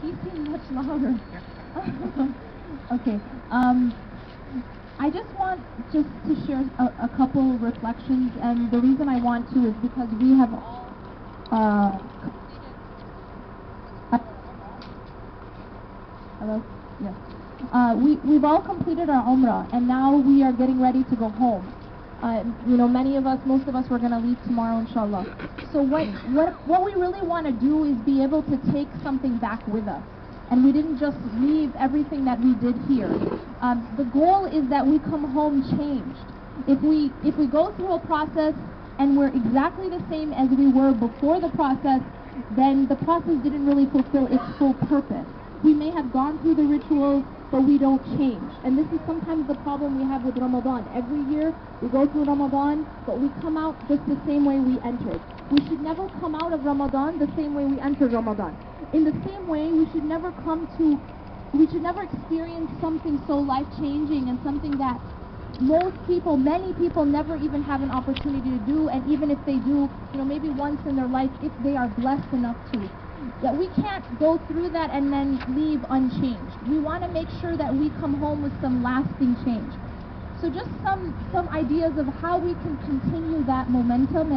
You seem much louder. Okay. I just want to share a couple reflections, and the reason I want to is because we have all hello? Yes. We've all completed our Umrah, and now we are getting ready to go home. Many of us, most of us, we're going to leave tomorrow, inshallah. So what we really want to do is be able to take something back with us. And we didn't just leave everything that we did here. The goal is that we come home changed. If we go through a process and we're exactly the same as we were before the process, then the process didn't really fulfill its full purpose. We may have gone through the rituals, but we don't change. And this is sometimes the problem we have with Ramadan. Every year we go through Ramadan, but we come out just the same way we entered. We should never come out of Ramadan the same way we entered Ramadan. In the same way, we should never experience something so life-changing and something that many people never even have an opportunity to do, and even if they do, maybe once in their life, if they are blessed enough to. That we can't go through that and then leave unchanged. We want to make sure that we come home with some lasting change. So just some ideas of how we can continue that momentum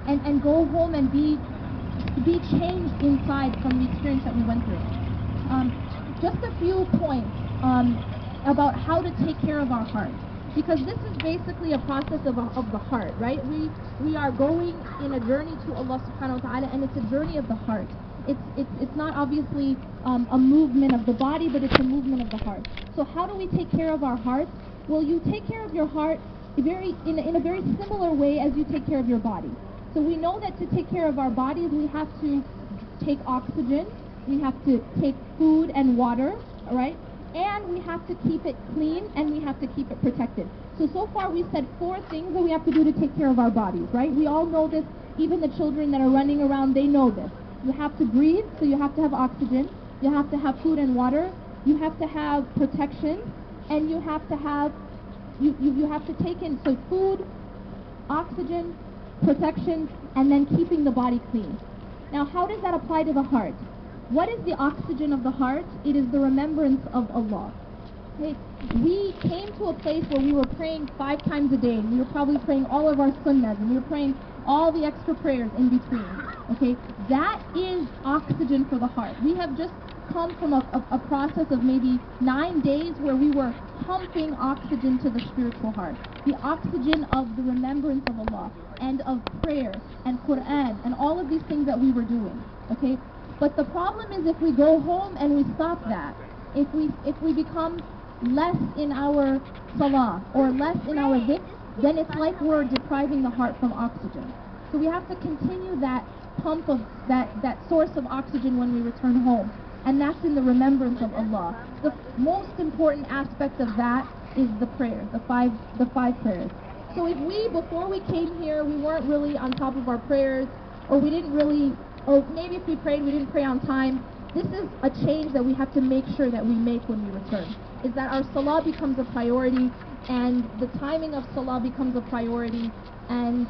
and go home and be changed inside from the experience that we went through. Just a few points about how to take care of our heart, because this is basically a process of the heart, right? We are going in a journey to Allah subhanahu wa ta'ala, and it's a journey of the heart. It's not obviously a movement of the body, but it's a movement of the heart. So how do we take care of our heart? Well, you take care of your heart in a very similar way as you take care of your body. So we know that to take care of our bodies, we have to take oxygen, we have to take food and water, all right? And we have to keep it clean, and we have to keep it protected. So far we said 4 things that we have to do to take care of our bodies, right? We all know this. Even the children that are running around, they know this. You have to breathe, so you have to have oxygen. You have to have food and water. You have to have protection, and you have to have you have to take in food, oxygen, protection, and then keeping the body clean. Now, how does that apply to the heart? What is the oxygen of the heart? It is the remembrance of Allah. Okay? We came to a place where we were praying 5 times a day, and we were probably praying all of our sunnahs, and we were praying all the extra prayers in between. Okay? That is oxygen for the heart. We have just come from a process of maybe 9 days where we were pumping oxygen to the spiritual heart. The oxygen of the remembrance of Allah, and of prayer, and Quran, and all of these things that we were doing. Okay? But the problem is if we go home and we stop that, if we become less in our salah, or less in our dhikr, then it's like we're depriving the heart from oxygen. So we have to continue that pump of that source of oxygen when we return home. And that's in the remembrance of Allah. The most important aspect of that is the prayer, the five prayers. So if before we came here, we weren't really on top of our prayers, or maybe if we prayed, we didn't pray on time, this is a change that we have to make sure that we make when we return. Is that our salah becomes a priority, and the timing of salah becomes a priority, and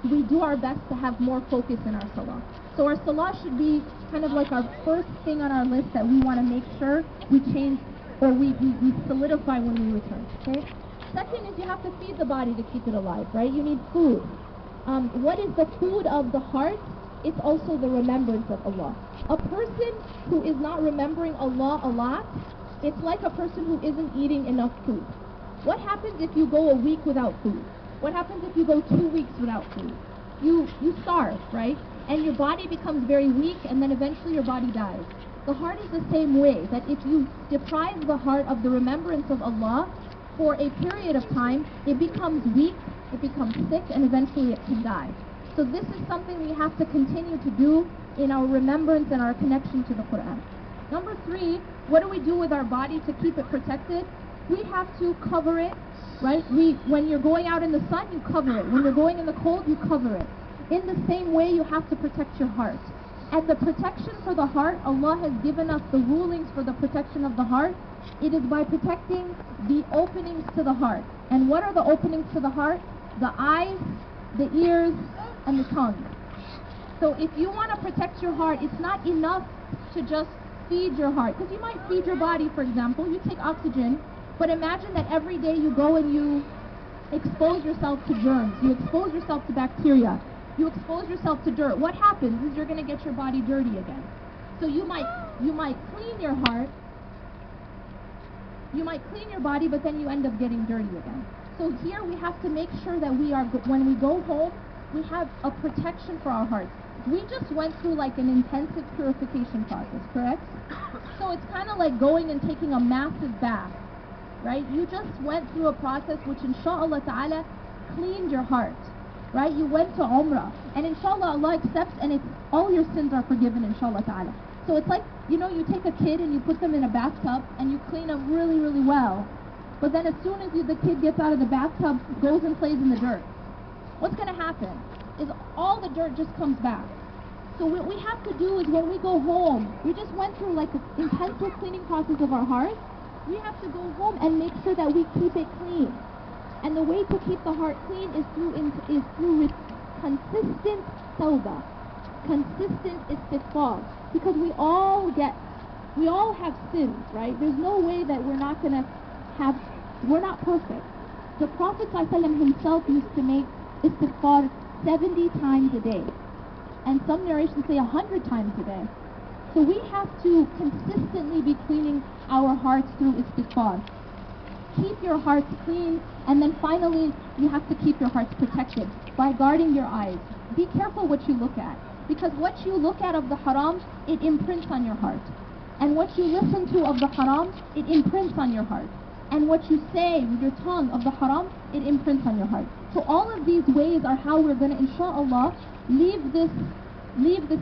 we do our best to have more focus in our salah. So our salah should be kind of like our first thing on our list that we want to make sure we change, or we solidify when we return. Okay? Second is you have to feed the body to keep it alive, right? You need food. What is the food of the heart? It's also the remembrance of Allah. A person who is not remembering Allah a lot, it's like a person who isn't eating enough food. What happens if you go a week without food? What happens if you go 2 weeks without food? You starve, right? And your body becomes very weak, and then eventually your body dies. The heart is the same way, that if you deprive the heart of the remembrance of Allah for a period of time, it becomes weak, it becomes sick, and eventually it can die. So this is something we have to continue to do in our remembrance and our connection to the Quran. Number 3, what do we do with our body to keep it protected? We have to cover it, right? When you're going out in the sun, you cover it. When you're going in the cold, you cover it. In the same way, you have to protect your heart. And the protection for the heart, Allah has given us the rulings for the protection of the heart. It is by protecting the openings to the heart. And what are the openings to the heart? The eyes, the ears, and the tongue. So if you want to protect your heart, it's not enough to just feed your heart. Because you might feed your body, for example, you take oxygen, but imagine that every day you go and you expose yourself to germs, you expose yourself to bacteria, you expose yourself to dirt. What happens is you're going to get your body dirty again. So you might clean your heart, you might clean your body, but then you end up getting dirty again. So here we have to make sure that we are, when we go home, we have a protection for our hearts. We just went through like an intensive purification process, correct? So it's kind of like going and taking a massive bath, right? You just went through a process which inshallah ta'ala cleaned your heart, right? You went to Umrah, and inshallah Allah accepts, and it's, all your sins are forgiven inshallah ta'ala. So it's like, you know, you take a kid and you put them in a bathtub and you clean them really, really well. But then as soon as the kid gets out of the bathtub, goes and plays in the dirt, what's going to happen is all the dirt just comes back. So what we have to do is when we go home, we just went through like an intensive cleaning process of our heart. We have to go home and make sure that we keep it clean. And the way to keep the heart clean is through consistent tawbah, consistent istighfar. Because we all have sins, right? There's no way that we're not perfect. The Prophet ﷺ himself used to make istighfar 70 times a day. And some narrations say 100 times a day. So we have to consistently be cleaning our hearts through istighfar. Keep your hearts clean, and then finally you have to keep your hearts protected by guarding your eyes. Be careful what you look at, because what you look at of the haram, it imprints on your heart. And what you listen to of the haram, it imprints on your heart. And what you say with your tongue of the haram, it imprints on your heart. So all of these ways are how we're going to, inshallah, leave this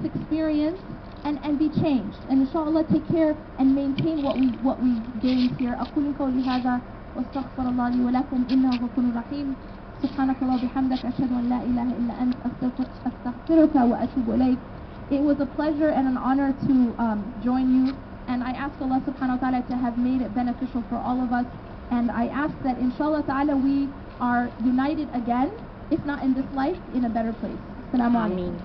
experience and be changed. And inshallah take care and maintain what we gained here. أقول قولي هذا واستغفر الله لي ولكم إنه غفور رحيم. سبحانك اللهم وبحمدك أشهد أن لا إله إلا أنت أستغفرك وأتوب إليك. It was a pleasure and an honor to join you, and I ask Allah subhanahu wa ta'ala to have made it beneficial for all of us, and I ask that inshallah ta'ala we are united again, if not in this life, in a better place. Assalamu alaikum. Ameen.